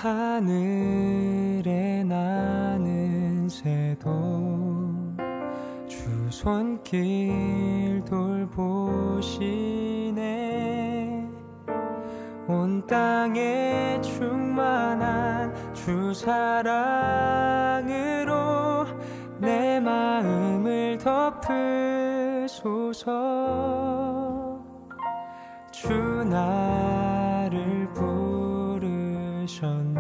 하늘에 나는 새도 주 손길 돌보시네. 온 땅에 충만한 주 사랑으로 내 마음을 덮으소서. 주 나를 부르셨네.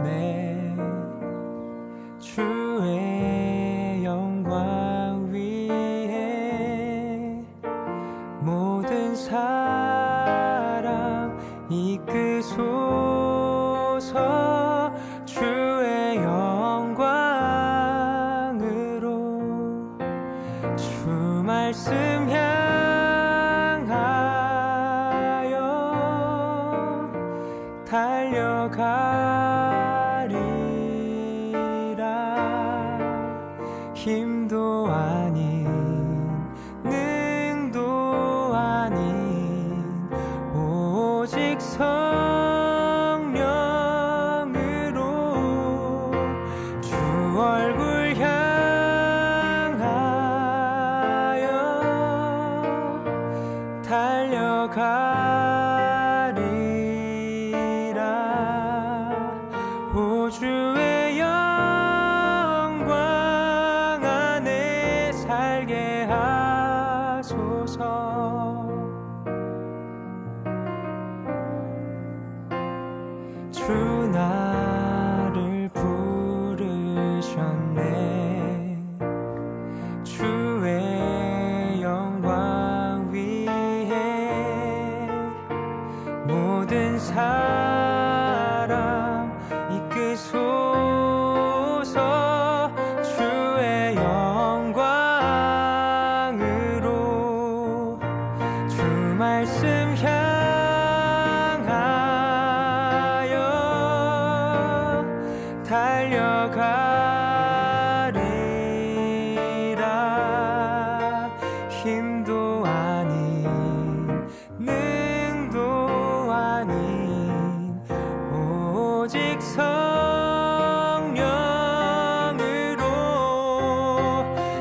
주의 영광 위에 모든 사람 이끄소서. 주의 영광으로 주 말씀 향하여 달려가리라. 힘도 아닌 능도 아닌 오직 성령으로 주 얼굴 향하여 달려가리라. 오 주의 영광 안에 살게 하소서. 주 나를 부르셨네. 주의 영광 위에 모든 사람 이끄소서. 주의 영광으로 주 말씀 향하여 달려가리라. 힘도 아닌 능도 아닌 오직 성령으로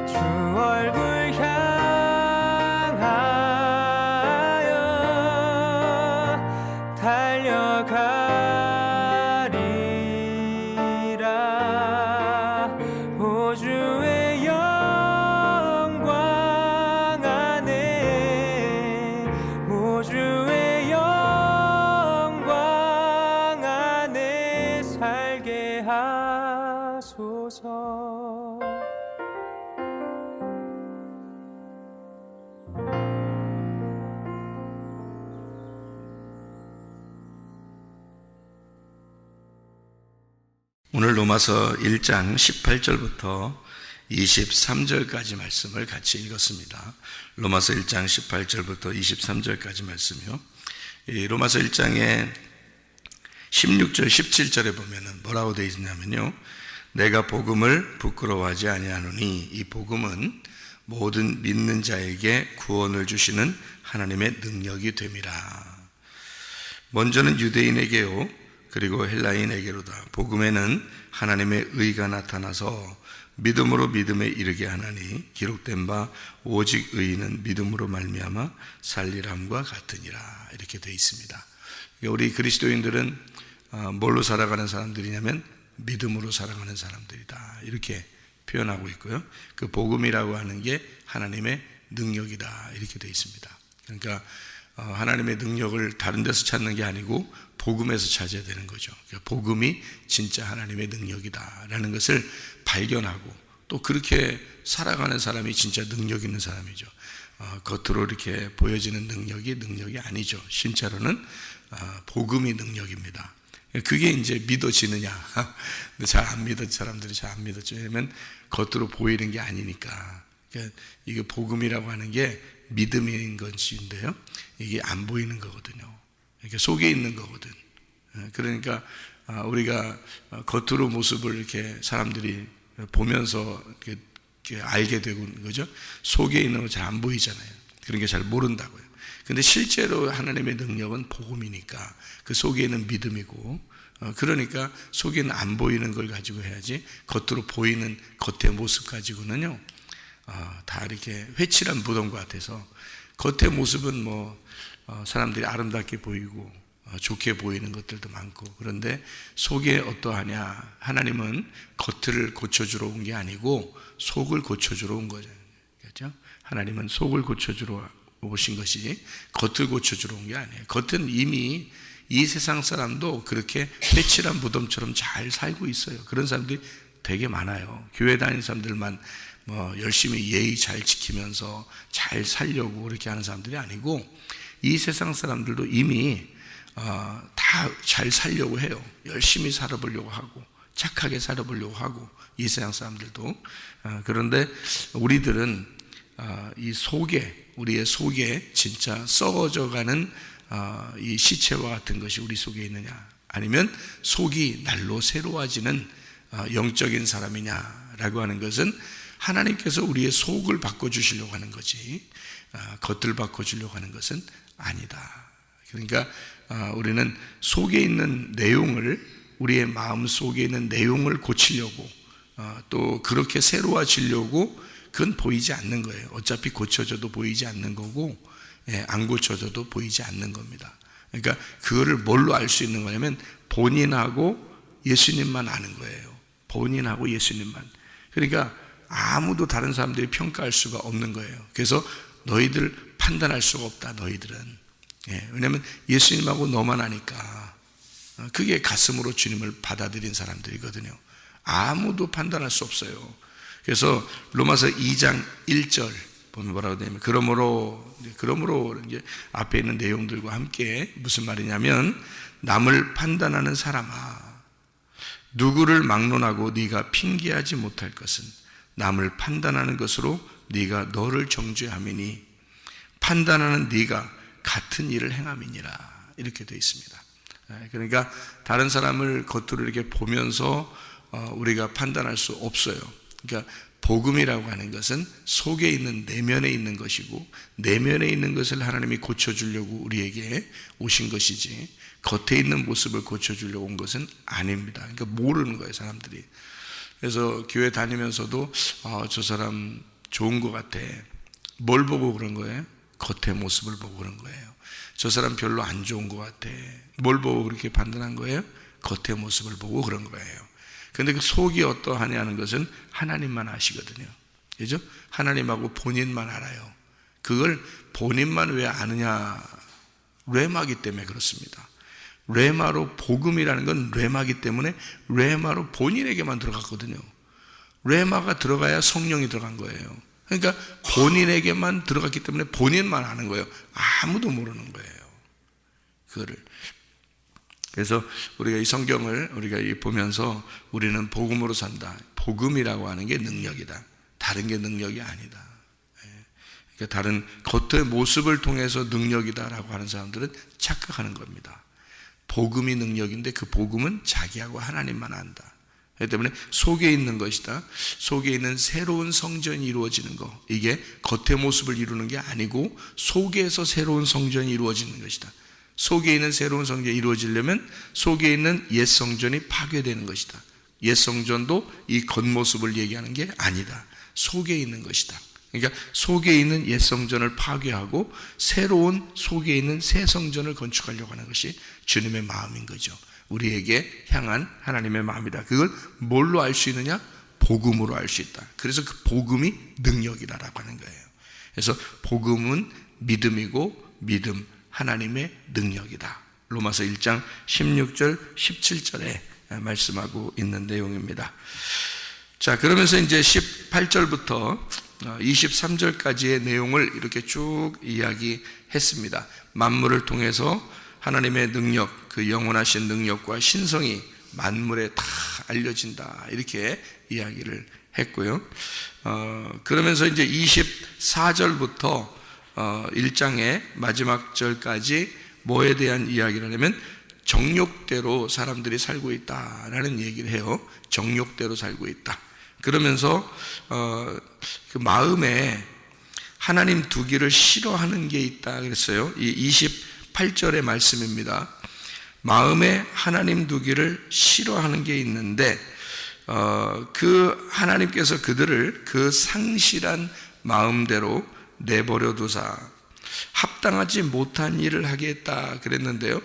주 얼굴 향하여 달려가리라. 오 주의 영광 안에 오 주의 영광 안에 살게 하소서. 오늘 로마서 1장 18절부터 23절까지 말씀을 같이 읽었습니다. 로마서 1장 18절부터 23절까지 말씀이요. 이 로마서 1장의 16절 17절에 보면은 뭐라고 되어 있냐면요, 내가 복음을 부끄러워하지 아니하노니 이 복음은 모든 믿는 자에게 구원을 주시는 하나님의 능력이 됨이라. 먼저는 유대인에게요 그리고 헬라인에게로다. 복음에는 하나님의 의가 나타나서 믿음으로 믿음에 이르게 하나니 기록된 바 오직 의인은 믿음으로 말미암아 살리람과 같으니라. 이렇게 되어 있습니다. 우리 그리스도인들은 뭘로 살아가는 사람들이냐면 믿음으로 살아가는 사람들이다. 이렇게 표현하고 있고요. 그 복음이라고 하는 게 하나님의 능력이다. 이렇게 되어 있습니다. 그러니까 하나님의 능력을 다른 데서 찾는 게 아니고 복음에서 찾아야 되는 거죠. 그러니까 복음이 진짜 하나님의 능력이다라는 것을 발견하고 또 그렇게 살아가는 사람이 진짜 능력 있는 사람이죠. 겉으로 이렇게 보여지는 능력이 아니죠. 진짜로는 복음이 능력입니다. 그게 이제 믿어지느냐? 잘 안 믿어, 사람들이 잘 안 믿었죠. 왜냐면 겉으로 보이는 게 아니니까. 그러니까 이게 복음이라고 하는 게 믿음인 것인데요, 이게 안 보이는 거거든요. 이렇게 속에 있는 거거든. 그러니까 우리가 겉으로 모습을 이렇게 사람들이 보면서 이렇게 알게 되고 거죠. 속에 있는 거 잘 안 보이잖아요. 그런 게 잘 모른다고요. 근데 실제로 하나님의 능력은 복음이니까 그 속에 있는 믿음이고, 그러니까 속에는 안 보이는 걸 가지고 해야지 겉으로 보이는 겉의 모습 가지고는요, 다 이렇게 회칠한 무덤과 같아서 겉의 모습은 사람들이 아름답게 보이고 좋게 보이는 것들도 많고, 그런데 속에 어떠하냐? 하나님은 겉을 고쳐주러 온 게 아니고 속을 고쳐주러 온 거죠. 그렇죠? 하나님은 속을 고쳐주러 오신 것이 겉을 고쳐주러 온 게 아니에요. 겉은 이미 이 세상 사람도 그렇게 회칠한 무덤처럼 잘 살고 있어요. 그런 사람들이 되게 많아요. 교회 다니는 사람들만 열심히 예의 잘 지키면서 잘 살려고 그렇게 하는 사람들이 아니고, 이 세상 사람들도 이미 다 잘 살려고 해요. 열심히 살아보려고 하고 착하게 살아보려고 하고, 이 세상 사람들도. 그런데 우리들은 이 속에, 우리의 속에 진짜 썩어져가는 이 시체와 같은 것이 우리 속에 있느냐, 아니면 속이 날로 새로워지는 영적인 사람이냐라고 하는 것은 하나님께서 우리의 속을 바꿔주시려고 하는 거지, 겉을 바꿔주려고 하는 것은 아니다. 그러니까 우리는 속에 있는 내용을, 우리의 마음 속에 있는 내용을 고치려고, 또 그렇게 새로워지려고, 그건 보이지 않는 거예요. 어차피 고쳐져도 보이지 않는 거고, 안 고쳐져도 보이지 않는 겁니다. 그러니까 그거를 뭘로 알 수 있는 거냐면 본인하고 예수님만 아는 거예요. 본인하고 예수님만. 그러니까 아무도 다른 사람들이 평가할 수가 없는 거예요. 그래서 너희들 판단할 수가 없다, 너희들은. 왜냐하면 예수님하고 너만 아니까. 그게 가슴으로 주님을 받아들인 사람들이거든요. 아무도 판단할 수 없어요. 그래서 로마서 2장 1절 보면 뭐라고 되냐면, 그러므로 이제 앞에 있는 내용들과 함께 무슨 말이냐면, 남을 판단하는 사람아, 누구를 막론하고 네가 핑계하지 못할 것은 남을 판단하는 것으로 네가 너를 정죄함이니 판단하는 네가 같은 일을 행함이니라, 이렇게 되어 있습니다. 그러니까 다른 사람을 겉으로 이렇게 보면서 우리가 판단할 수 없어요. 그러니까 복음이라고 하는 것은 속에 있는, 내면에 있는 것이고, 내면에 있는 것을 하나님이 고쳐주려고 우리에게 오신 것이지 겉에 있는 모습을 고쳐주려고 온 것은 아닙니다. 그러니까 모르는 거예요, 사람들이. 그래서 교회 다니면서도 저 사람 좋은 것 같아. 뭘 보고 그런 거예요? 겉의 모습을 보고 그런 거예요. 저 사람 별로 안 좋은 것 같아. 뭘 보고 그렇게 판단한 거예요? 겉의 모습을 보고 그런 거예요. 그런데 그 속이 어떠하냐는 것은 하나님만 아시거든요. 그죠? 하나님하고 본인만 알아요. 그걸 본인만 왜 아느냐? 뢰마기 때문에 그렇습니다. 뢰마로, 복음이라는 건 뢰마기 때문에 뢰마로 본인에게만 들어갔거든요. 뢰마가 들어가야 성령이 들어간 거예요. 그러니까 본인에게만 들어갔기 때문에 본인만 아는 거예요. 아무도 모르는 거예요, 그거를. 그래서 우리가 이 성경을 우리가 보면서 우리는 복음으로 산다. 복음이라고 하는 게 능력이다. 다른 게 능력이 아니다. 그러니까 다른 겉의 모습을 통해서 능력이다라고 하는 사람들은 착각하는 겁니다. 복음이 능력인데 그 복음은 자기하고 하나님만 안다. 그렇기 때문에 속에 있는 것이다. 속에 있는 새로운 성전이 이루어지는 것, 이게 겉의 모습을 이루는 게 아니고 속에서 새로운 성전이 이루어지는 것이다. 속에 있는 새로운 성전이 이루어지려면 속에 있는 옛 성전이 파괴되는 것이다. 옛 성전도 이 겉모습을 얘기하는 게 아니다. 속에 있는 것이다. 그러니까 속에 있는 옛 성전을 파괴하고 새로운 속에 있는 새 성전을 건축하려고 하는 것이 주님의 마음인 거죠. 우리에게 향한 하나님의 마음이다. 그걸 뭘로 알 수 있느냐? 복음으로 알 수 있다. 그래서 그 복음이 능력이다라고 하는 거예요. 그래서 복음은 믿음이고, 믿음 하나님의 능력이다. 로마서 1장 16절 17절에 말씀하고 있는 내용입니다. 자, 그러면서 이제 18절부터 23절까지의 내용을 이렇게 쭉 이야기했습니다. 만물을 통해서 하나님의 능력, 그 영원하신 능력과 신성이 만물에 다 알려진다, 이렇게 이야기를 했고요. 그러면서 이제 24절부터 1장의 마지막 절까지 뭐에 대한 이야기를 하냐면 정욕대로 사람들이 살고 있다라는 얘기를 해요. 정욕대로 살고 있다. 그러면서 그 마음에 하나님 두기를 싫어하는 게 있다 그랬어요. 이 28절의 말씀입니다. 마음에 하나님 두기를 싫어하는 게 있는데 그 하나님께서 그들을 그 상실한 마음대로 내버려 두사 합당하지 못한 일을 하겠다 그랬는데요.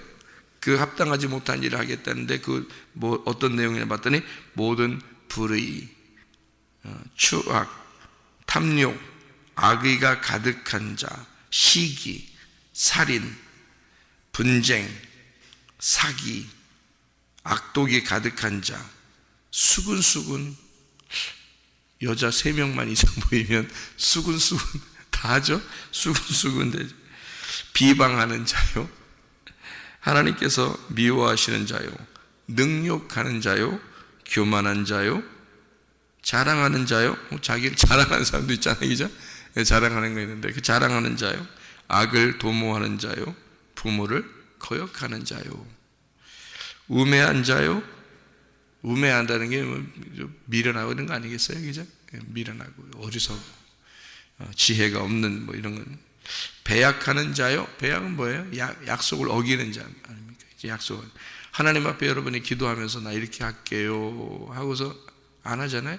그 합당하지 못한 일을 하겠다는데 그 뭐 어떤 내용이냐 봤더니 모든 불의, 추악, 탐욕, 악의가 가득한 자, 시기, 살인, 분쟁, 사기, 악독이 가득한 자, 수근수근, 여자 3명만 이상 보이면 수근수근 다 하죠. 수근수근 되죠. 비방하는 자요, 하나님께서 미워하시는 자요, 능욕하는 자요, 교만한 자요, 자랑하는 자요. 자기를 자랑하는 사람도 있잖아요, 그죠? 자랑하는 거 있는데 그 자랑하는 자요, 악을 도모하는 자요, 부모를 거역하는 자요, 우매한 자요. 우매한다는 게 미련하고 이런 거 아니겠어요, 그죠? 미련하고 어리석고 지혜가 없는 뭐 이런 건. 배약하는 자요. 배약은 뭐예요? 약속을 어기는 자 아닙니까? 약속을 하나님 앞에 여러분이 기도하면서 나 이렇게 할게요 하고서 안 하잖아요.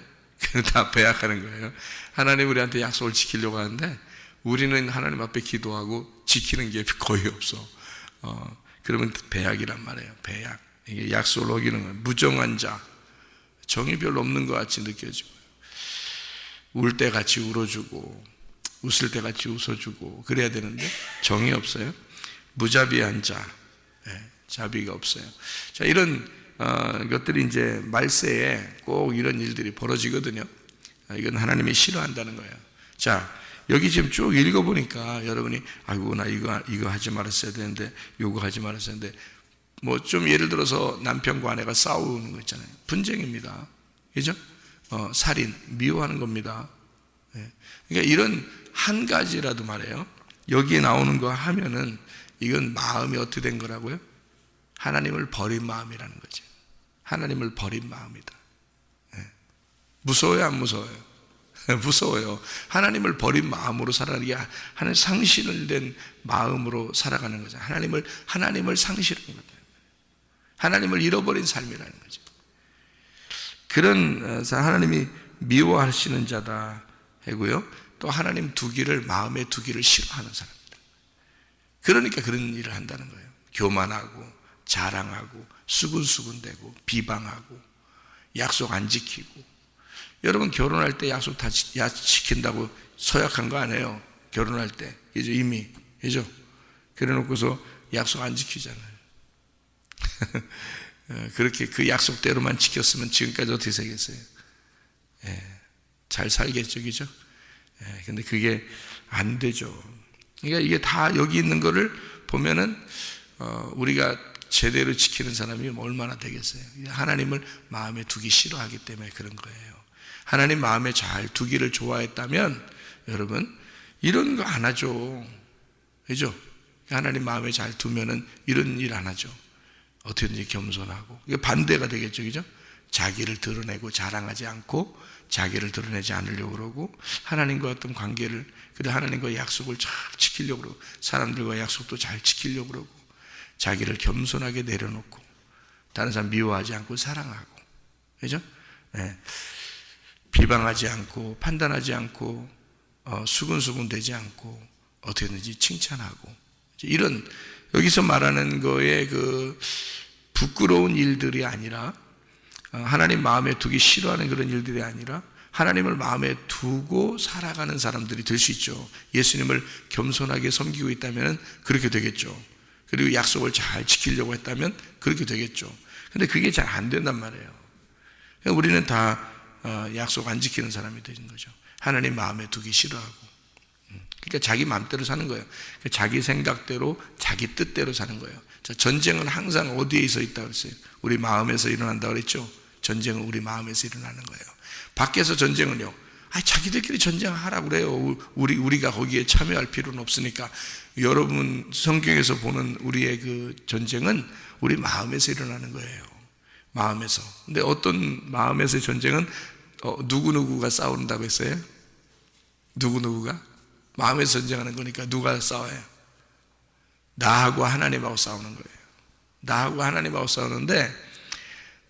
다 배약하는 거예요. 하나님 우리한테 약속을 지키려고 하는데 우리는 하나님 앞에 기도하고 지키는 게 거의 없어. 그러면 배약이란 말이에요. 배약. 이게 약속을 어기는 거예요. 무정한 자, 정이 별로 없는 것 같이 느껴지고, 울 때 같이 울어주고 웃을 때 같이 웃어주고 그래야 되는데 정이 없어요. 무자비한 자, 자비가 없어요. 자, 이런 것들이 이제 말세에 꼭 이런 일들이 벌어지거든요. 이건 하나님이 싫어한다는 거예요. 자, 여기 지금 쭉 읽어보니까 여러분이 아이고 나 이거 하지 말았어야 되는데 요거 하지 말았어야 되는데 뭐 좀 예를 들어서 남편과 아내가 싸우는 거 있잖아요. 분쟁입니다. 그죠? 살인, 미워하는 겁니다. 그러니까 이런 한 가지라도 말이에요. 여기에 나오는 거 하면은 이건 마음이 어떻게 된 거라고요? 하나님을 버린 마음이라는 거지. 하나님을 버린 마음이다. 무서워요, 안 무서워요? 무서워요. 하나님을 버린 마음으로 살아가는 게 하나님 상실된 마음으로 살아가는 거죠. 하나님을 상실하는 거다. 하나님을 잃어버린 삶이라는 거죠. 그런 하나님이 미워하시는 자다 하고요. 또 하나님 두기를 마음에 두기를 싫어하는 사람입니다. 그러니까 그런 일을 한다는 거예요. 교만하고 자랑하고 수근수근대고 비방하고 약속 안 지키고. 여러분 결혼할 때 약속 다 지킨다고 서약한 거 아니에요. 결혼할 때 그죠? 이미 그죠? 그래 놓고서 약속 안 지키잖아요. 그렇게 그 약속대로만 지켰으면 지금까지 어떻게 살겠어요? 잘 살겠죠, 그죠? 근데 그게 안 되죠. 그러니까 이게 다 여기 있는 거를 보면은 우리가 제대로 지키는 사람이 얼마나 되겠어요? 하나님을 마음에 두기 싫어하기 때문에 그런 거예요. 하나님 마음에 잘 두기를 좋아했다면 여러분 이런 거 안 하죠. 그죠? 하나님 마음에 잘 두면은 이런 일 안 하죠. 어떻게든지 겸손하고. 이게 반대가 되겠죠. 그죠? 자기를 드러내고 자랑하지 않고 자기를 드러내지 않으려고 그러고 하나님과 어떤 관계를, 그래 하나님과의 약속을 잘 지키려고 그러고 사람들과의 약속도 잘 지키려고 그러고 자기를 겸손하게 내려놓고 다른 사람 미워하지 않고 사랑하고. 그죠? 비방하지 않고 판단하지 않고 수근수근 되지 않고 어떻게든지 칭찬하고. 이런 여기서 말하는 거에 그 부끄러운 일들이 아니라 하나님 마음에 두기 싫어하는 그런 일들이 아니라 하나님을 마음에 두고 살아가는 사람들이 될 수 있죠. 예수님을 겸손하게 섬기고 있다면 그렇게 되겠죠. 그리고 약속을 잘 지키려고 했다면 그렇게 되겠죠. 근데 그게 잘 안 된단 말이에요. 우리는 다 약속 안 지키는 사람이 되는 거죠. 하나님 마음에 두기 싫어하고. 그러니까 자기 마음대로 사는 거예요. 자기 생각대로 자기 뜻대로 사는 거예요. 자, 전쟁은 항상 어디에 있어 있다고 그랬어요? 우리 마음에서 일어난다고 그랬죠. 전쟁은 우리 마음에서 일어나는 거예요. 밖에서 전쟁은요, 자기들끼리 전쟁하라고 그래요. 우리가 거기에 참여할 필요는 없으니까. 여러분 성경에서 보는 우리의 그 전쟁은 우리 마음에서 일어나는 거예요. 마음에서. 근데 어떤 마음에서의 전쟁은 누구누구가 싸운다고 했어요? 누구누구가? 마음에서 전쟁하는 거니까 누가 싸워요? 나하고 하나님하고 싸우는 거예요. 나하고 하나님하고 싸우는데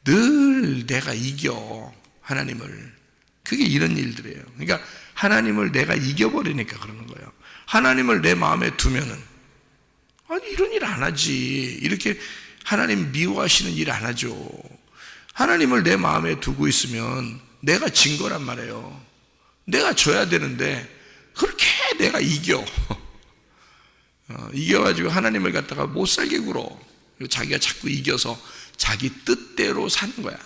늘 내가 이겨 하나님을. 그게 이런 일들이에요. 그러니까 하나님을 내가 이겨버리니까 그러는 거예요. 하나님을 내 마음에 두면은 아니 이런 일 안 하지. 이렇게 하나님 미워하시는 일 안 하죠. 하나님을 내 마음에 두고 있으면 내가 진 거란 말이에요. 내가 져야 되는데 그렇게 내가 이겨. 이겨가지고 하나님을 갖다가 못 살게 굴어. 자기가 자꾸 이겨서 자기 뜻대로 사는 거야.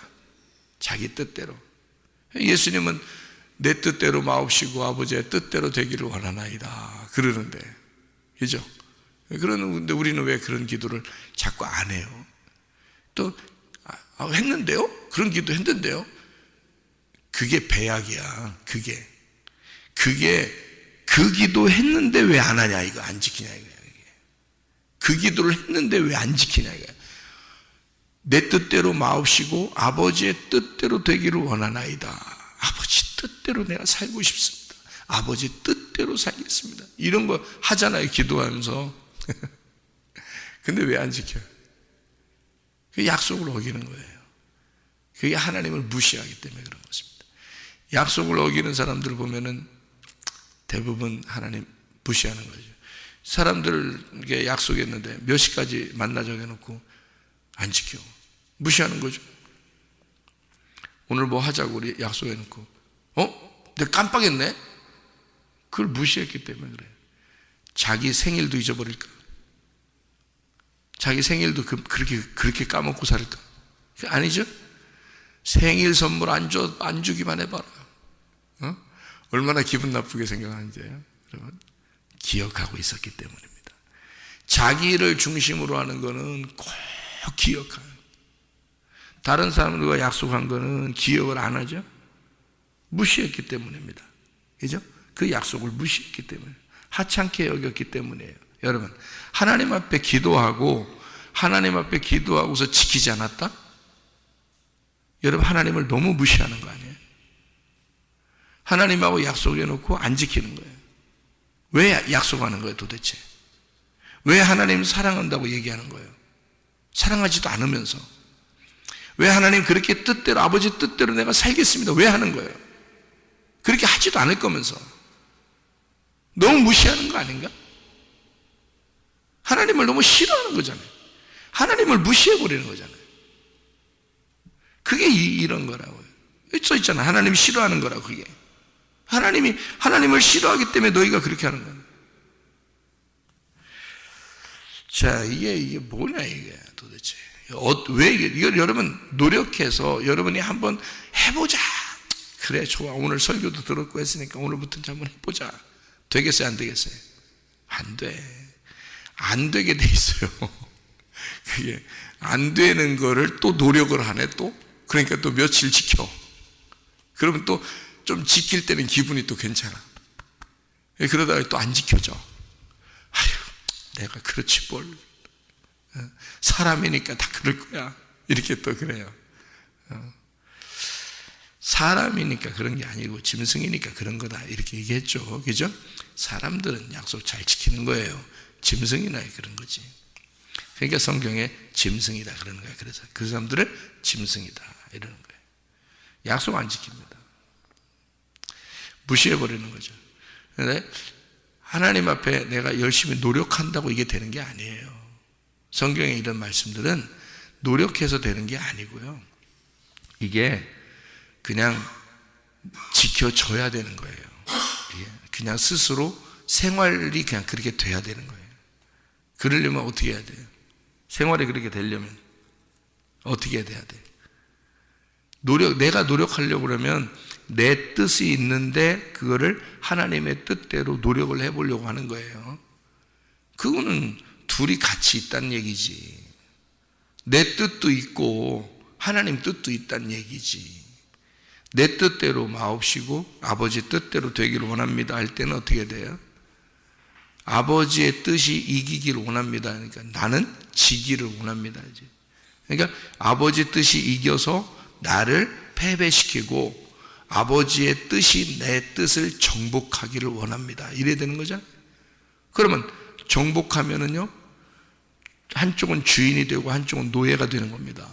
자기 뜻대로. 예수님은 내 뜻대로 마옵시고 아버지의 뜻대로 되기를 원하나이다 그러는데, 그죠? 그러는데 우리는 왜 그런 기도를 자꾸 안 해요? 또 했는데요? 그런 기도 했는데요? 그게 배약이야. 그게 그 기도 했는데 왜 안 하냐, 이거 안 지키냐 이거야. 그 기도를 했는데 왜 안 지키냐 이거야. 내 뜻대로 마옵시고 아버지의 뜻대로 되기를 원하나이다. 아버지 뜻대로 내가 살고 싶습니다. 아버지 뜻대로 살겠습니다. 이런 거 하잖아요, 기도하면서. 근데 왜 안 지켜요? 그 약속을 어기는 거예요. 그게 하나님을 무시하기 때문에 그런 것입니다. 약속을 어기는 사람들을 보면은 대부분 하나님 무시하는 거죠. 사람들에게 약속했는데 몇 시까지 만나자고 해놓고 안 지켜. 무시하는 거죠. 오늘 뭐 하자고 우리 약속해놓고 내가 깜빡했네? 그걸 무시했기 때문에 그래요. 자기 생일도 잊어버릴까? 자기 생일도 그렇게 까먹고 살까? 아니죠? 생일 선물 안 주기만 해봐라. 얼마나 기분 나쁘게 생각하는지요, 여러분. 기억하고 있었기 때문입니다. 자기를 중심으로 하는 거는 꼭 기억해요. 다른 사람들과 약속한 거는 기억을 안 하죠? 무시했기 때문입니다. 그죠? 그 약속을 무시했기 때문에, 하찮게 여겼기 때문이에요. 여러분, 하나님 앞에 기도하고서 지키지 않았다? 여러분, 하나님을 너무 무시하는 거 아니에요? 하나님하고 약속해놓고 안 지키는 거예요. 왜 약속하는 거예요, 도대체? 왜 하나님 사랑한다고 얘기하는 거예요? 사랑하지도 않으면서. 왜 하나님 그렇게 뜻대로, 아버지 뜻대로 내가 살겠습니다, 왜 하는 거예요? 그렇게 하지도 않을 거면서. 너무 무시하는 거 아닌가? 하나님을 너무 싫어하는 거잖아요. 하나님을 무시해버리는 거잖아요. 그게 이런 거라고요. 써 있잖아요. 하나님이 싫어하는 거라고. 그게 하나님을 싫어하기 때문에 너희가 그렇게 하는 거예요. 자, 이게 뭐냐 이게 도대체. 왜 이걸 여러분 노력해서 여러분이 한번 해보자. 그래, 좋아. 오늘 설교도 들었고 했으니까 오늘부터 한번 해보자. 되겠어요, 안 되겠어요? 안 돼. 안 되게 돼 있어요. 그게 안 되는 거를 또 노력을 하네, 또. 그러니까 또 며칠 지켜. 그러면 또 좀 지킬 때는 기분이 또 괜찮아. 그러다가 또 안 지켜져. 아휴, 내가 그렇지 뭘. 사람이니까 다 그럴 거야. 이렇게 또 그래요. 사람이니까 그런 게 아니고 짐승이니까 그런 거다. 이렇게 얘기했죠. 그죠? 사람들은 약속 잘 지키는 거예요. 짐승이나 그런 거지. 그러니까 성경에 짐승이다 그러는 거예요. 그래서 그 사람들을 짐승이다 이러는 거예요. 약속 안 지킵니다. 무시해버리는 거죠. 그런데 하나님 앞에 내가 열심히 노력한다고 이게 되는 게 아니에요. 성경에 이런 말씀들은 노력해서 되는 게 아니고요. 이게 그냥 지켜져야 되는 거예요. 그냥 스스로 생활이 그냥 그렇게 돼야 되는 거예요. 그러려면 어떻게 해야 돼요? 생활이 그렇게 되려면 어떻게 해야 돼요? 내가 노력하려고 그러면 내 뜻이 있는데 그거를 하나님의 뜻대로 노력을 해보려고 하는 거예요. 그거는 둘이 같이 있다는 얘기지. 내 뜻도 있고 하나님 뜻도 있다는 얘기지. 내 뜻대로 마옵시고 아버지 뜻대로 되기를 원합니다 할 때는 어떻게 돼요? 아버지의 뜻이 이기기를 원합니다. 그러니까 나는 지기를 원합니다. 그러니까 아버지 뜻이 이겨서 나를 패배시키고 아버지의 뜻이 내 뜻을 정복하기를 원합니다. 이래야 되는 거잖아요. 그러면 정복하면은요, 한쪽은 주인이 되고 한쪽은 노예가 되는 겁니다.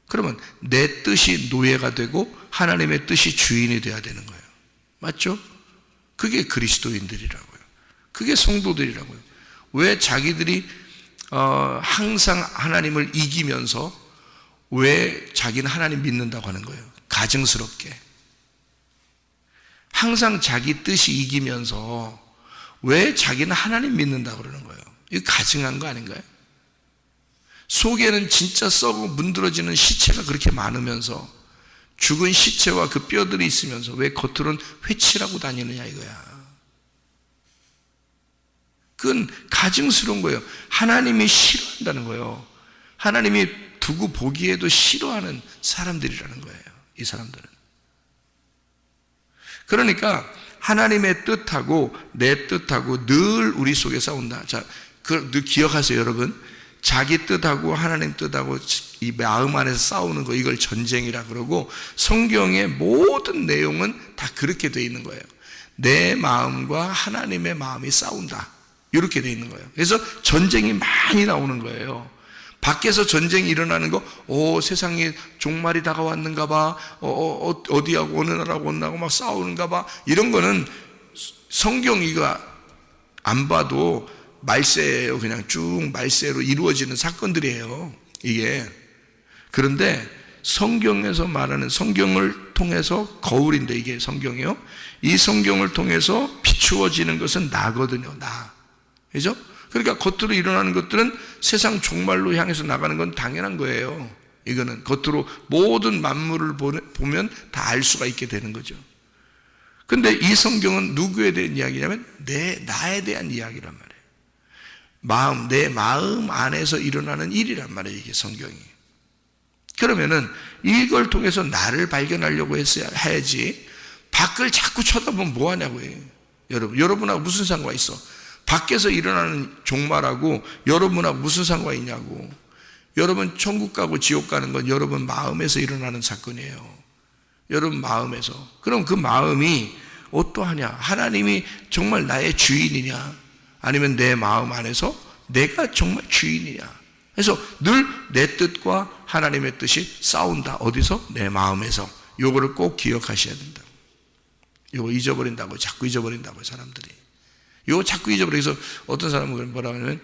그러면 내 뜻이 노예가 되고 하나님의 뜻이 주인이 되어야 되는 거예요. 맞죠? 그게 그리스도인들이라고요. 그게 성도들이라고요. 왜 자기들이 항상 하나님을 이기면서 왜 자기는 하나님 믿는다고 하는 거예요? 가증스럽게. 항상 자기 뜻이 이기면서 왜 자기는 하나님 믿는다고 그러는 거예요? 이거 가증한 거 아닌가요? 속에는 진짜 썩고 문드러지는 시체가 그렇게 많으면서 죽은 시체와 그 뼈들이 있으면서 왜 겉으로는 회칠하고 다니느냐 이거야. 그건 가증스러운 거예요. 하나님이 싫어한다는 거예요. 하나님이 두고 보기에도 싫어하는 사람들이라는 거예요. 이 사람들은. 그러니까 하나님의 뜻하고 내 뜻하고 늘 우리 속에 싸운다. 자, 늘 기억하세요, 여러분. 자기 뜻하고 하나님 뜻하고 이 마음 안에서 싸우는 거, 이걸 전쟁이라 그러고, 성경의 모든 내용은 다 그렇게 돼 있는 거예요. 내 마음과 하나님의 마음이 싸운다, 이렇게 돼 있는 거예요. 그래서 전쟁이 많이 나오는 거예요. 밖에서 전쟁이 일어나는 거, 세상에 종말이 다가왔는가 봐, 어디하고 어느 나라하고 어느 나라하고 막 싸우는가 봐, 이런 거는 성경 이거 안 봐도 말세예요. 그냥 쭉 말세로 이루어지는 사건들이에요, 이게. 그런데 성경에서 말하는, 성경을 통해서, 거울인데 이게 성경이요, 이 성경을 통해서 비추어지는 것은 나거든요. 나. 그죠? 그러니까 겉으로 일어나는 것들은 세상 종말로 향해서 나가는 건 당연한 거예요. 이거는 겉으로 모든 만물을 보면 다 알 수가 있게 되는 거죠. 근데 이 성경은 누구에 대한 이야기냐면 나에 대한 이야기란 말이에요. 내 마음 안에서 일어나는 일이란 말이에요, 이게 성경이. 그러면은 이걸 통해서 나를 발견하려고 해야지, 밖을 자꾸 쳐다보면 뭐 하냐고요. 여러분하고 무슨 상관이 있어? 밖에서 일어나는 종말하고 여러분하고 무슨 상관이 있냐고. 여러분 천국 가고 지옥 가는 건 여러분 마음에서 일어나는 사건이에요. 여러분 마음에서. 그럼 그 마음이 어떠하냐? 하나님이 정말 나의 주인이냐? 아니면 내 마음 안에서 내가 정말 주인이냐? 그래서 늘 내 뜻과 하나님의 뜻이 싸운다. 어디서? 내 마음에서. 요거를 꼭 기억하셔야 된다. 요거 잊어버린다고, 자꾸 잊어버린다고, 사람들이. 요거 자꾸 잊어버려서 어떤 사람은 뭐라 하냐면,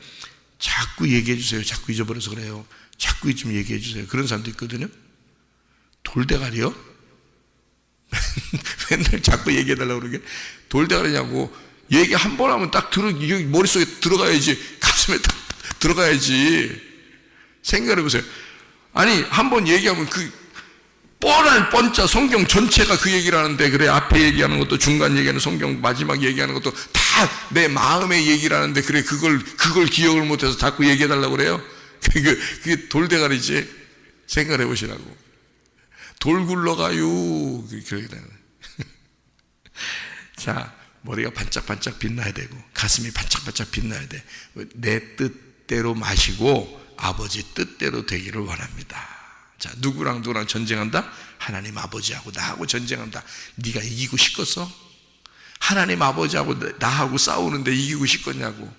자꾸 얘기해 주세요. 자꾸 잊어버려서 그래요. 자꾸 좀 얘기해 주세요. 그런 사람도 있거든요. 돌대가리요? 맨날 자꾸 얘기해 달라고 그러게. 돌대가리냐고. 얘기 한 번 하면 딱 머릿속에 들어가야지. 가슴에 딱 들어가야지. 생각해 보세요. 아니, 한 번 얘기하면 뻔한 뻔짜 성경 전체가 그 얘기를 하는데, 그래, 앞에 얘기하는 것도, 중간 얘기하는 성경 마지막 얘기하는 것도 다 내 마음의 얘기를 하는데, 그래, 그걸 기억을 못해서 자꾸 얘기해 달라고 그래요? 그게 돌대가리지. 생각해 보시라고. 돌 굴러가요. 그렇게 되는. 자, 머리가 반짝반짝 빛나야 되고, 가슴이 반짝반짝 빛나야 돼. 내 뜻대로 마시고 아버지 뜻대로 되기를 원합니다. 자, 누구랑 전쟁한다? 하나님 아버지하고 나하고 전쟁한다. 네가 이기고 싶겠어? 하나님 아버지하고 나하고 싸우는데 이기고 싶겠냐고.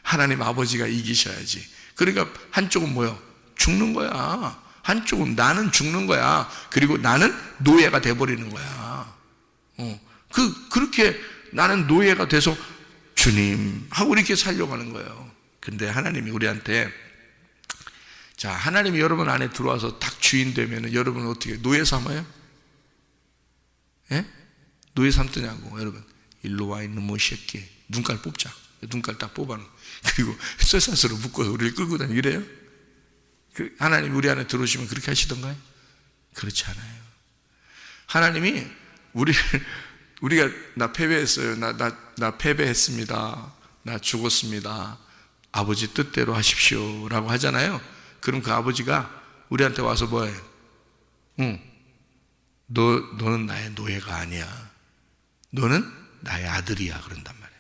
하나님 아버지가 이기셔야지. 그러니까 한쪽은 뭐요? 죽는 거야. 한쪽은 나는 죽는 거야. 그리고 나는 노예가 돼버리는 거야. 그렇게 나는 노예가 돼서 주님 하고 이렇게 살려고 하는 거예요. 근데 하나님이 우리한테, 자, 하나님이 여러분 안에 들어와서 딱 주인 되면 여러분은 어떻게 노예 삼아요? 예? 노예 삼더냐고. 여러분, 일로 와 있는 뭐 새끼, 눈깔 뽑자. 눈깔 딱 뽑아놓고, 그리고 쇠사슬로 묶어서 우리를 끌고 다니고 이래요? 하나님 우리 안에 들어오시면 그렇게 하시던가요? 그렇지 않아요. 하나님이 우리가 나 패배했어요. 나 패배했습니다. 나 죽었습니다. 아버지 뜻대로 하십시오 라고 하잖아요. 그럼 그 아버지가 우리한테 와서 뭐해? 너는 나의 노예가 아니야. 너는 나의 아들이야. 그런단 말이야.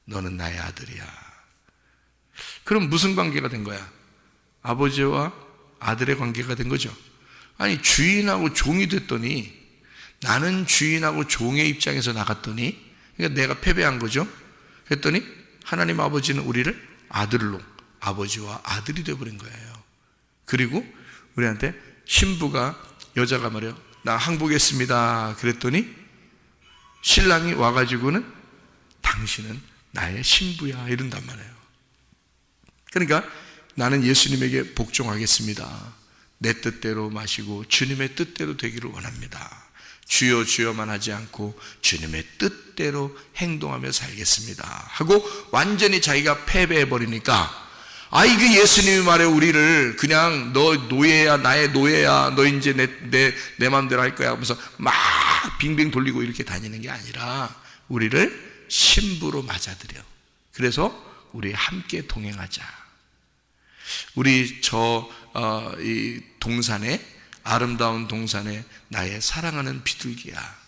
너는 나의 아들이야. 그럼 무슨 관계가 된 거야? 아버지와 아들의 관계가 된 거죠. 아니, 주인하고 종이 됐더니 나는 주인하고 종의 입장에서 나갔더니, 그러니까 내가 패배한 거죠. 그랬더니 하나님 아버지는 우리를 아들로, 아버지와 아들이 되어버린 거예요. 그리고 우리한테 신부가, 여자가 말이요, 나 항복했습니다 그랬더니 신랑이 와가지고는 당신은 나의 신부야 이런단 말이에요. 그러니까 나는 예수님에게 복종하겠습니다. 내 뜻대로 마시고 주님의 뜻대로 되기를 원합니다. 주여 주여만 하지 않고 주님의 뜻대로 행동하며 살겠습니다 하고 완전히 자기가 패배해버리니까, 그 예수님이 말해 우리를 그냥 너 노예야, 나의 노예야, 너 이제 내 마음대로 할 거야 하면서 막 빙빙 돌리고 이렇게 다니는 게 아니라 우리를 신부로 맞아들여. 그래서 우리 함께 동행하자. 우리 이 동산에, 아름다운 동산에 나의 사랑하는 비둘기야,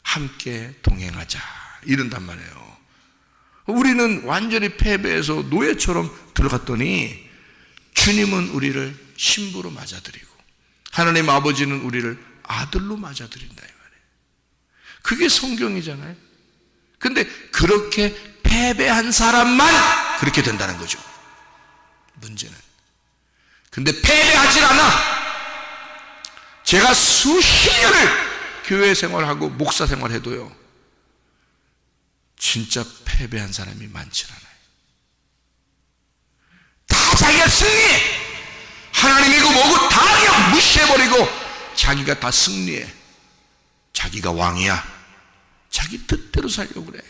함께 동행하자 이런단 말이에요. 우리는 완전히 패배해서 노예처럼 들어갔더니 주님은 우리를 신부로 맞아들이고 하나님 아버지는 우리를 아들로 맞아들인다 이 말이에요. 그게 성경이잖아요. 근데 그렇게 패배한 사람만 그렇게 된다는 거죠, 문제는. 근데 패배하질 않아. 제가 수십 년을 교회 생활하고 목사 생활해도요, 진짜 패배한 사람이 많지 않아요. 다 자기가 승리해. 하나님이고 뭐고 다 그냥 무시해버리고 자기가 다 승리해. 자기가 왕이야. 자기 뜻대로 살려고 그래.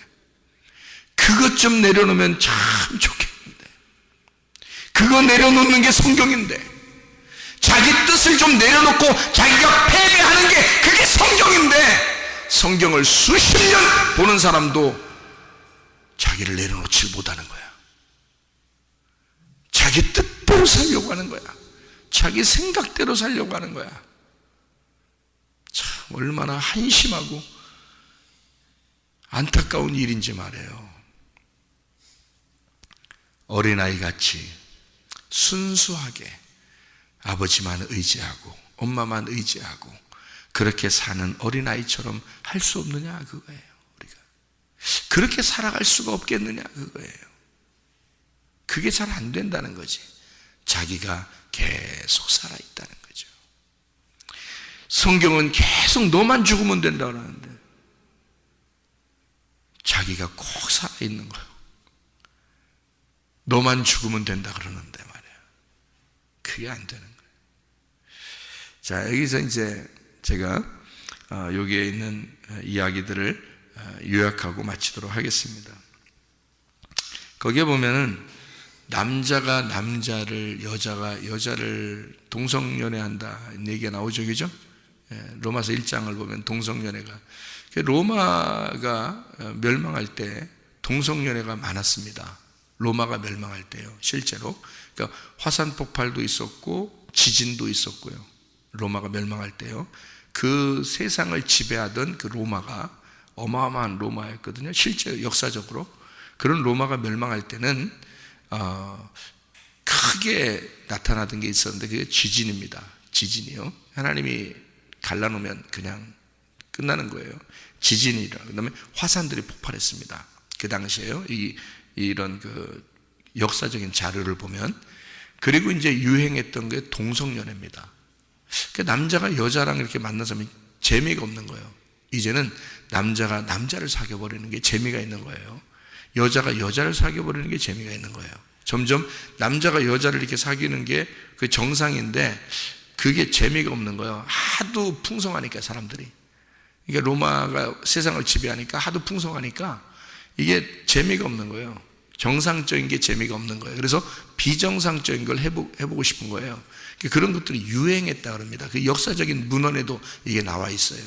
그것 좀 내려놓으면 참 좋겠는데, 그거 내려놓는 게 성경인데, 자기 뜻을 좀 내려놓고 자기가 패배하는 게 그게 성경인데, 성경을 수십 년 보는 사람도 자기를 내려놓지 못하는 거야. 자기 뜻대로 살려고 하는 거야. 자기 생각대로 살려고 하는 거야. 참 얼마나 한심하고 안타까운 일인지 말이에요. 어린아이같이 순수하게 아버지만 의지하고 엄마만 의지하고 그렇게 사는 어린아이처럼 할 수 없느냐 그거예요. 우리가 그렇게 살아갈 수가 없겠느냐 그거예요. 그게 잘 안 된다는 거지. 자기가 계속 살아있다는 거죠. 성경은 계속 너만 죽으면 된다 그러는데 자기가 꼭 살아있는 거예요. 너만 죽으면 된다 그러는데 말이에요. 그게 안 되는 거예요. 자, 여기서 이제 제가 여기에 있는 이야기들을 요약하고 마치도록 하겠습니다. 거기에 보면은 남자가 남자를, 여자가 여자를 동성연애한다 얘기가 나오죠, 그죠? 로마서 1장을 보면 동성연애가, 로마가 멸망할 때 동성연애가 많았습니다. 로마가 멸망할 때요, 실제로. 그러니까 화산 폭발도 있었고 지진도 있었고요. 로마가 멸망할 때요. 그 세상을 지배하던 그 로마가 어마어마한 로마였거든요. 실제 역사적으로. 그런 로마가 멸망할 때는 크게 나타나던 게 있었는데 그게 지진입니다. 지진이요. 하나님이 갈라놓으면 그냥 끝나는 거예요. 지진이라. 그 다음에 화산들이 폭발했습니다. 그 당시에요. 이런 그 역사적인 자료를 보면. 그리고 이제 유행했던 게 동성연애입니다. 그러니까 남자가 여자랑 이렇게 만나서 재미가 없는 거예요. 이제는 남자가 남자를 사귀어버리는 게 재미가 있는 거예요. 여자가 여자를 사귀어버리는 게 재미가 있는 거예요. 점점 남자가 여자를 이렇게 사귀는 게 그 정상인데 그게 재미가 없는 거예요. 하도 풍성하니까 사람들이. 이게 로마가 세상을 지배하니까 하도 풍성하니까 이게 재미가 없는 거예요. 정상적인 게 재미가 없는 거예요. 그래서 비정상적인 걸 해보고 싶은 거예요. 그런 것들이 유행했다 그럽니다. 그 역사적인 문헌에도 이게 나와 있어요.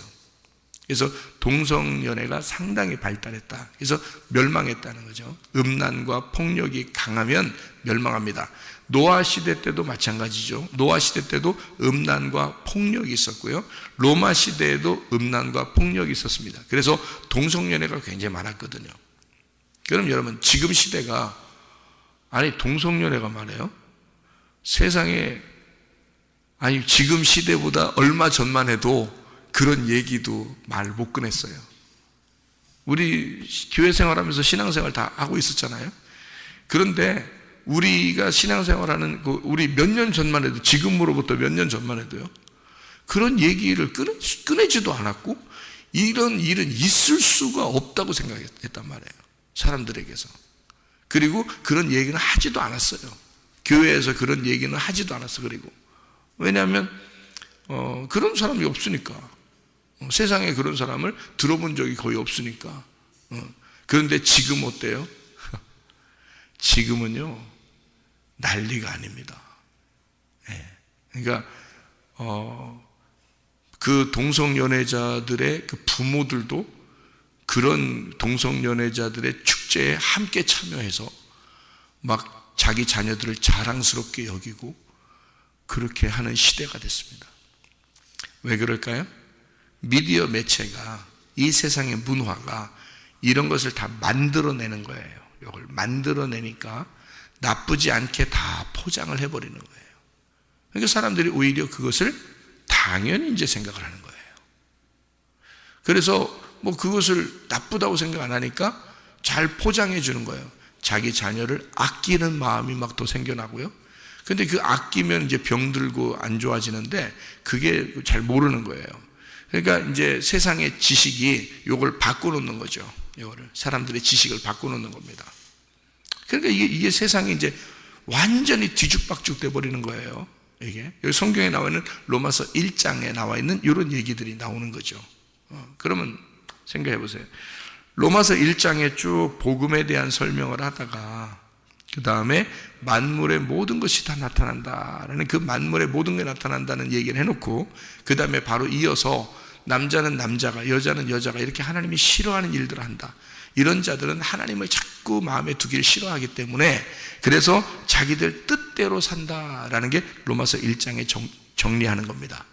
그래서 동성연애가 상당히 발달했다. 그래서 멸망했다는 거죠. 음란과 폭력이 강하면 멸망합니다. 노아 시대 때도 마찬가지죠. 노아 시대 때도 음란과 폭력이 있었고요. 로마 시대에도 음란과 폭력이 있었습니다. 그래서 동성연애가 굉장히 많았거든요. 그럼 여러분, 지금 시대가, 아니 동성연애가 말이에요, 세상에, 아니 지금 시대보다 얼마 전만 해도 그런 얘기도 말 못 꺼냈어요. 우리 교회 생활하면서 신앙생활 다 하고 있었잖아요. 그런데 우리가 신앙생활하는 우리 몇 년 전만 해도, 지금으로부터 몇 년 전만 해도요, 그런 얘기를 꺼내지도 않았고 이런 일은 있을 수가 없다고 생각했단 말이에요, 사람들에게서. 그리고 그런 얘기는 하지도 않았어요. 교회에서 그런 얘기는 하지도 않았어. 그리고 왜냐하면 그런 사람이 없으니까, 세상에 그런 사람을 들어본 적이 거의 없으니까. 그런데 지금 어때요? 지금은요, 난리가 아닙니다. 그러니까 그 동성연애자들의 그 부모들도 그런 동성연애자들의 축제에 함께 참여해서 막 자기 자녀들을 자랑스럽게 여기고 그렇게 하는 시대가 됐습니다. 왜 그럴까요? 미디어 매체가, 이 세상의 문화가 이런 것을 다 만들어내는 거예요. 이걸 만들어내니까 나쁘지 않게 다 포장을 해버리는 거예요. 그러니까 사람들이 오히려 그것을 당연히 이제 생각을 하는 거예요. 그래서 뭐 그것을 나쁘다고 생각 안 하니까 잘 포장해 주는 거예요. 자기 자녀를 아끼는 마음이 막 더 생겨나고요. 근데 그 아끼면 이제 병들고 안 좋아지는데 그게 잘 모르는 거예요. 그러니까 이제 세상의 지식이 요걸 바꿔놓는 거죠. 요거를, 사람들의 지식을 바꿔놓는 겁니다. 그러니까 이게 세상이 이제 완전히 뒤죽박죽 돼버리는 거예요. 이게 여기 성경에 나와 있는 로마서 1장에 나와 있는 이런 얘기들이 나오는 거죠. 그러면 생각해 보세요. 로마서 1장에 쭉 복음에 대한 설명을 하다가 그 다음에 만물의 모든 것이 다 나타난다라는, 그 만물의 모든 게 나타난다는 얘기를 해놓고 그 다음에 바로 이어서 남자는 남자가, 여자는 여자가 이렇게 하나님이 싫어하는 일들을 한다. 이런 자들은 하나님을 자꾸 마음에 두기를 싫어하기 때문에 그래서 자기들 뜻대로 산다라는 게 로마서 1장에 정리하는 겁니다.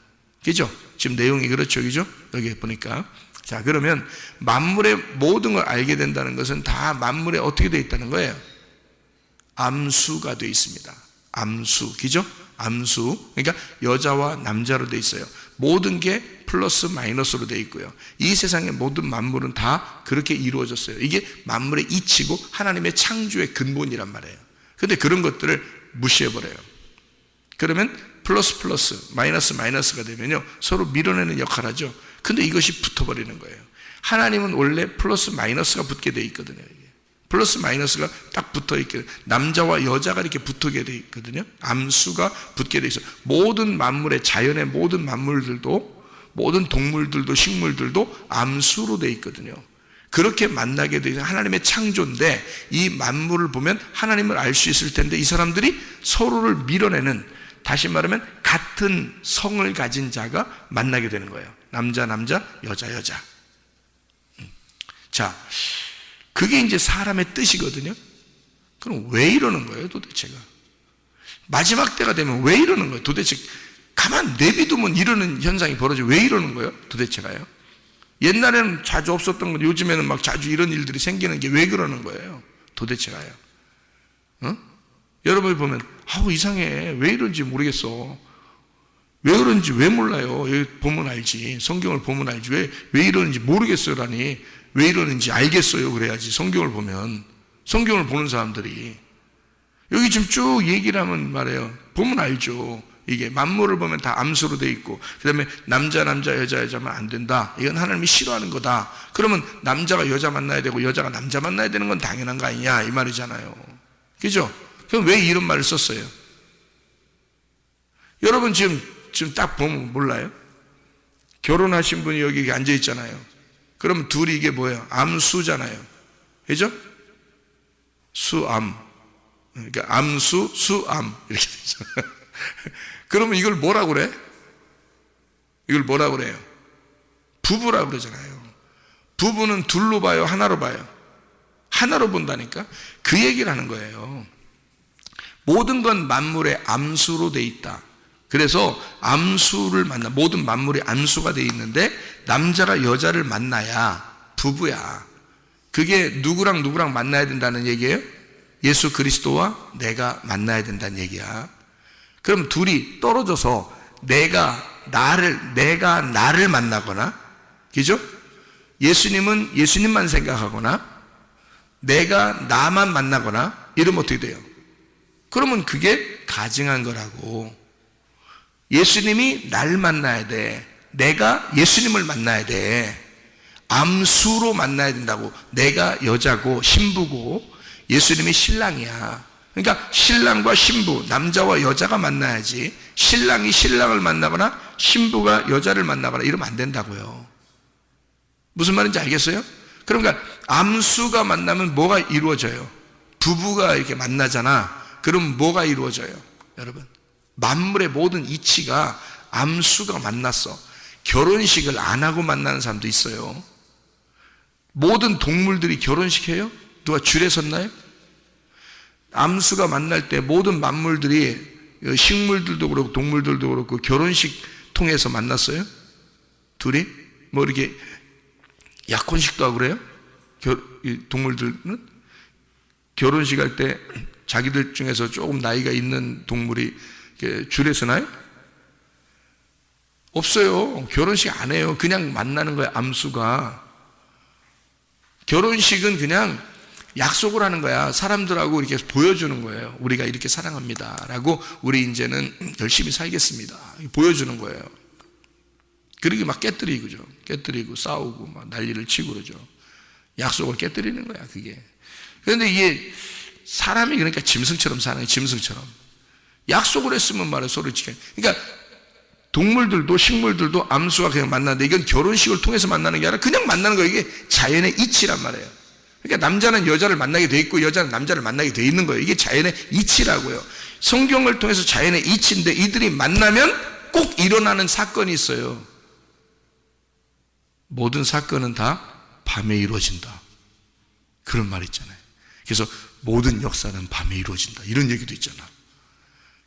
그죠? 지금 내용이 그렇죠, 그죠? 여기 보니까. 자, 그러면 만물의 모든 걸 알게 된다는 것은 다 만물에 어떻게 되어 있다는 거예요? 암수가 되어 있습니다. 암수, 그죠? 암수. 그러니까 여자와 남자로 되어 있어요. 모든 게 플러스 마이너스로 되어 있고요. 이 세상의 모든 만물은 다 그렇게 이루어졌어요. 이게 만물의 이치고 하나님의 창조의 근본이란 말이에요. 그런데 그런 것들을 무시해버려요. 그러면 플러스 플러스, 마이너스 마이너스가 되면요, 서로 밀어내는 역할을 하죠. 근데 이것이 붙어버리는 거예요. 하나님은 원래 플러스 마이너스가 붙게 되어 있거든요. 플러스 마이너스가 딱 붙어 있게, 남자와 여자가 이렇게 붙게 되어 있거든요. 암수가 붙게 되어 있어요. 모든 만물의, 자연의 모든 만물들도, 모든 동물들도 식물들도 암수로 되어 있거든요. 그렇게 만나게 되어 하나님의 창조인데, 이 만물을 보면 하나님을 알 수 있을 텐데 이 사람들이 서로를 밀어내는, 다시 말하면 같은 성을 가진 자가 만나게 되는 거예요. 남자 남자, 여자 여자. 자, 그게 이제 사람의 뜻이거든요. 그럼 왜 이러는 거예요, 도대체가? 마지막 때가 되면 왜 이러는 거예요, 도대체? 가만 내비두면 이러는 현상이 벌어져. 왜 이러는 거예요, 도대체가요? 옛날에는 자주 없었던 건 요즘에는 막 자주 이런 일들이 생기는 게 왜 그러는 거예요, 도대체가요? 여러분이 보면 이상해, 왜 이런지 모르겠어, 왜 그런지 왜 몰라요. 여기 보면 알지, 성경을 보면 알지. 왜 이러는지 모르겠어요라니, 왜 이러는지 알겠어요 그래야지. 성경을 보면, 성경을 보는 사람들이 여기 지금 쭉 얘기를 하면 말해요, 보면 알죠. 이게 만물을 보면 다 암수로 돼 있고, 그 다음에 남자 남자 여자 여자만 안 된다, 이건 하나님이 싫어하는 거다. 그러면 남자가 여자 만나야 되고 여자가 남자 만나야 되는 건 당연한 거 아니냐, 이 말이잖아요. 그죠? 그럼 왜 이런 말을 썼어요? 여러분 지금 딱 보면 몰라요? 결혼하신 분이 여기 앉아 있잖아요. 그러면 둘이 이게 뭐예요? 암수잖아요. 그죠? 수암. 그러니까 암수, 수암 이렇게 되죠. 그러면 이걸 뭐라고 그래? 이걸 뭐라고 그래요? 부부라고 그러잖아요. 부부는 둘로 봐요, 하나로 봐요? 하나로 본다니까? 그 얘기를 하는 거예요. 모든 건 만물의 암수로 돼 있다. 그래서 암수를 만나, 모든 만물이 암수가 돼 있는데 남자가 여자를 만나야 부부야. 그게 누구랑 누구랑 만나야 된다는 얘기예요? 예수 그리스도와 내가 만나야 된다는 얘기야. 그럼 둘이 떨어져서 내가 내가 나를 만나거나, 그죠? 예수님은 예수님만 생각하거나, 내가 나만 만나거나, 이러면 어떻게 돼요? 그러면 그게 가증한 거라고. 예수님이 날 만나야 돼. 내가 예수님을 만나야 돼. 암수로 만나야 된다고. 내가 여자고 신부고 예수님이 신랑이야. 그러니까 신랑과 신부, 남자와 여자가 만나야지, 신랑이 신랑을 만나거나 신부가 여자를 만나거나 이러면 안 된다고요. 무슨 말인지 알겠어요? 그러니까 암수가 만나면 뭐가 이루어져요? 부부가 이렇게 만나잖아. 그럼 뭐가 이루어져요? 여러분, 만물의 모든 이치가 암수가 만났어. 결혼식을 안 하고 만나는 사람도 있어요. 모든 동물들이 결혼식 해요? 누가 줄에 섰나요? 암수가 만날 때 모든 만물들이, 식물들도 그렇고 동물들도 그렇고 결혼식 통해서 만났어요? 둘이? 뭐 이렇게 약혼식도 하고 그래요? 동물들은? 결혼식 할 때 자기들 중에서 조금 나이가 있는 동물이 줄에 서나요? 없어요. 결혼식 안 해요. 그냥 만나는 거야, 암수가. 결혼식은 그냥 약속을 하는 거야. 사람들하고 이렇게 보여주는 거예요. 우리가 이렇게 사랑합니다 라고, 우리 이제는 열심히 살겠습니다, 보여주는 거예요. 그러게 막 깨뜨리고 싸우고 막 난리를 치고 그러죠. 약속을 깨뜨리는 거야, 그게. 그런데 이게 사람이 그러니까 짐승처럼 사는 거예요. 짐승처럼. 약속을 했으면 말이야, 서로 지켜. 그러니까 동물들도 식물들도 암수가 그냥 만나는데, 이건 결혼식을 통해서 만나는 게 아니라 그냥 만나는 거예요. 이게 자연의 이치란 말이에요. 그러니까 남자는 여자를 만나게 돼 있고 여자는 남자를 만나게 돼 있는 거예요. 이게 자연의 이치라고요. 성경을 통해서 자연의 이치인데, 이들이 만나면 꼭 일어나는 사건이 있어요. 모든 사건은 다 밤에 이루어진다, 그런 말 있잖아요. 그래서 모든 역사는 밤에 이루어진다, 이런 얘기도 있잖아.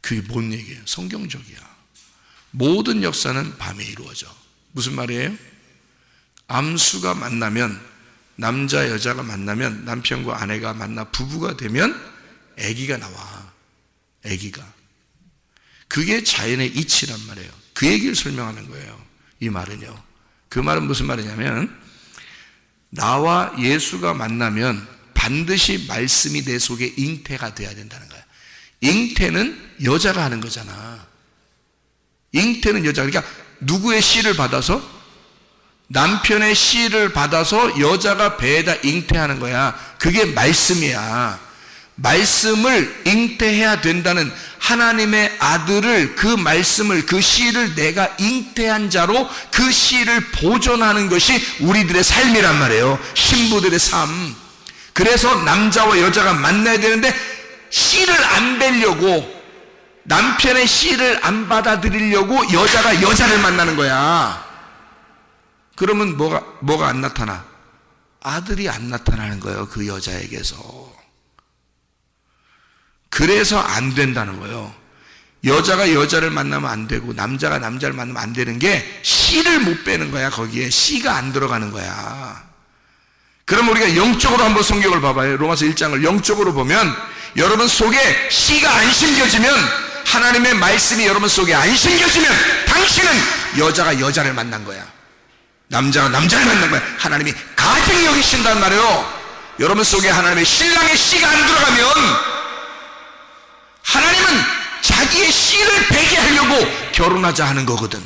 그게 뭔 얘기예요? 성경적이야. 모든 역사는 밤에 이루어져. 무슨 말이에요? 암수가 만나면, 남자 여자가 만나면, 남편과 아내가 만나 부부가 되면 아기가 나와. 아기가. 그게 자연의 이치란 말이에요. 그 얘기를 설명하는 거예요, 이 말은요. 그 말은 무슨 말이냐면, 나와 예수가 만나면 반드시 말씀이 내 속에 잉태가 돼야 된다는 거야. 잉태는 여자가 하는 거잖아. 잉태는 여자가. 그러니까 누구의 씨를 받아서? 남편의 씨를 받아서 여자가 배에다 잉태하는 거야. 그게 말씀이야. 말씀을 잉태해야 된다는, 하나님의 아들을, 그 말씀을, 그 씨를 내가 잉태한 자로 그 씨를 보존하는 것이 우리들의 삶이란 말이에요. 신부들의 삶. 그래서 남자와 여자가 만나야 되는데, 씨를 안 뵈려고, 남편의 씨를 안 받아들이려고 여자가 여자를 만나는 거야. 그러면 뭐가 안 나타나? 아들이 안 나타나는 거예요, 그 여자에게서. 그래서 안 된다는 거예요. 여자가 여자를 만나면 안 되고 남자가 남자를 만나면 안 되는 게, 씨를 못 빼는 거야. 거기에 씨가 안 들어가는 거야. 그럼 우리가 영적으로 한번 성경을 봐봐요. 로마서 1장을 영적으로 보면, 여러분 속에 씨가 안 심겨지면, 하나님의 말씀이 여러분 속에 안 심겨지면, 당신은 여자가 여자를 만난 거야. 남자가 남자를 만난 거야. 하나님이 가증히 여기신단 말이에요. 여러분 속에 하나님의 신랑의 씨가 안 들어가면, 하나님은 자기의 씨를 배게 하려고 결혼하자 하는 거거든.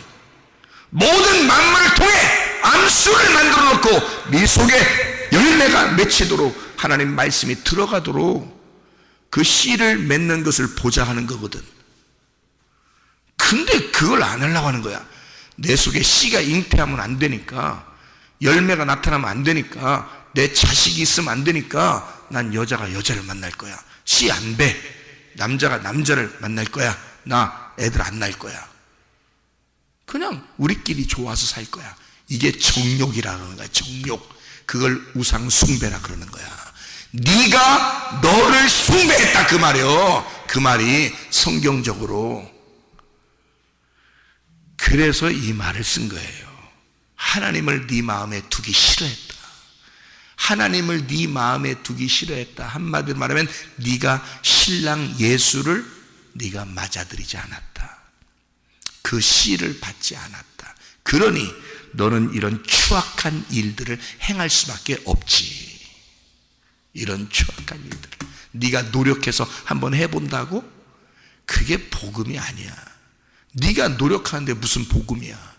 모든 만물을 통해 암수를 만들어 놓고 네 속에 열매가 맺히도록, 하나님 말씀이 들어가도록 그 씨를 맺는 것을 보자 하는 거거든. 근데 그걸 안 하려고 하는 거야. 내 속에 씨가 잉태하면 안 되니까, 열매가 나타나면 안 되니까, 내 자식이 있으면 안 되니까, 난 여자가 여자를 만날 거야. 씨 안 배. 남자가 남자를 만날 거야. 나 애들 안 낳을 거야. 그냥 우리끼리 좋아서 살 거야. 이게 정욕이라는 거야. 정욕. 그걸 우상 숭배라 그러는 거야. 네가 너를 숭배했다, 그 말이요. 그 말이 성경적으로. 그래서 이 말을 쓴 거예요. 하나님을 네 마음에 두기 싫어했다. 하나님을 네 마음에 두기 싫어했다. 한마디로 말하면 네가 신랑 예수를 네가 맞아들이지 않았다. 그 씨를 받지 않았다. 그러니 너는 이런 추악한 일들을 행할 수밖에 없지. 이런 추악한 일들을 네가 노력해서 한번 해본다고? 그게 복음이 아니야. 네가 노력하는데 무슨 복음이야.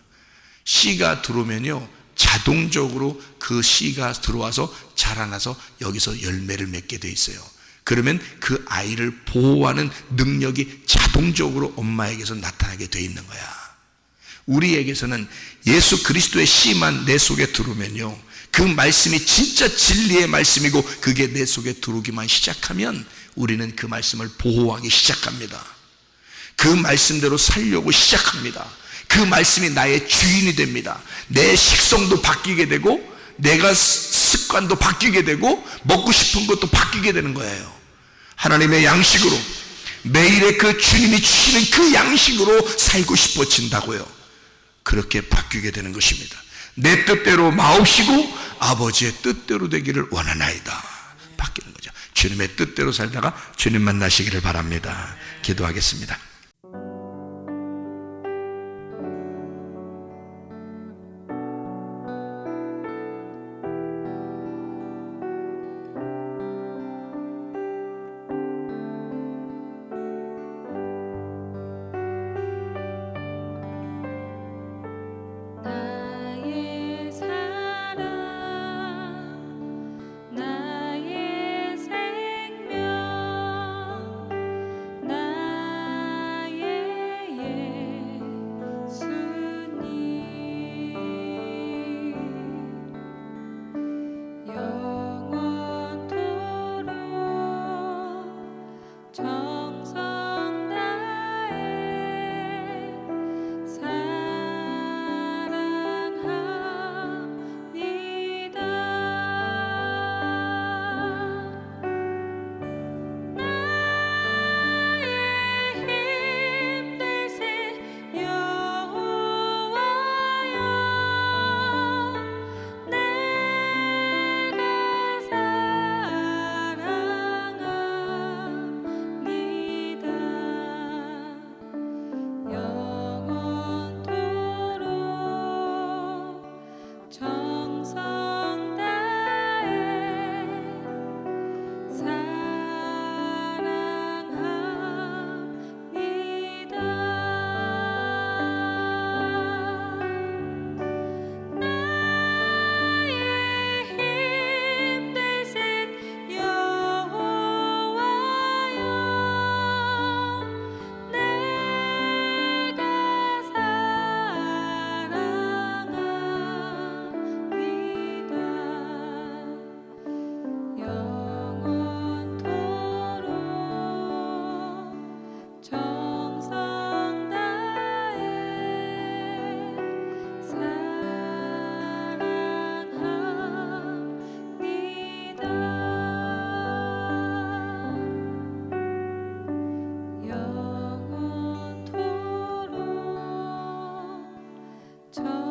씨가 들어오면요 자동적으로 그 씨가 들어와서 자라나서 여기서 열매를 맺게 돼 있어요. 그러면 그 아이를 보호하는 능력이 자동적으로 엄마에게서 나타나게 돼 있는 거야. 우리에게서는 예수 그리스도의 씨만 내 속에 들어오면요 그 말씀이 진짜 진리의 말씀이고 그게 내 속에 들어오기만 시작하면 우리는 그 말씀을 보호하기 시작합니다. 그 말씀대로 살려고 시작합니다. 그 말씀이 나의 주인이 됩니다. 내 식성도 바뀌게 되고 내가 습관도 바뀌게 되고 먹고 싶은 것도 바뀌게 되는 거예요. 하나님의 양식으로 매일의 그 주님이 주시는 그 양식으로 살고 싶어진다고요. 그렇게 바뀌게 되는 것입니다. 내 뜻대로 마옵시고 아버지의 뜻대로 되기를 원하나이다. 바뀌는 거죠. 주님의 뜻대로 살다가 주님 만나시기를 바랍니다. 기도하겠습니다. 나의 사랑 나의 생명 나의 예수님 영원토록 정성 다해 정성 다해 사랑합니다. 나의 힘되신 여호와여 내가 사랑합니다. 영원토록 정성 다해 사랑합니다. 영원토록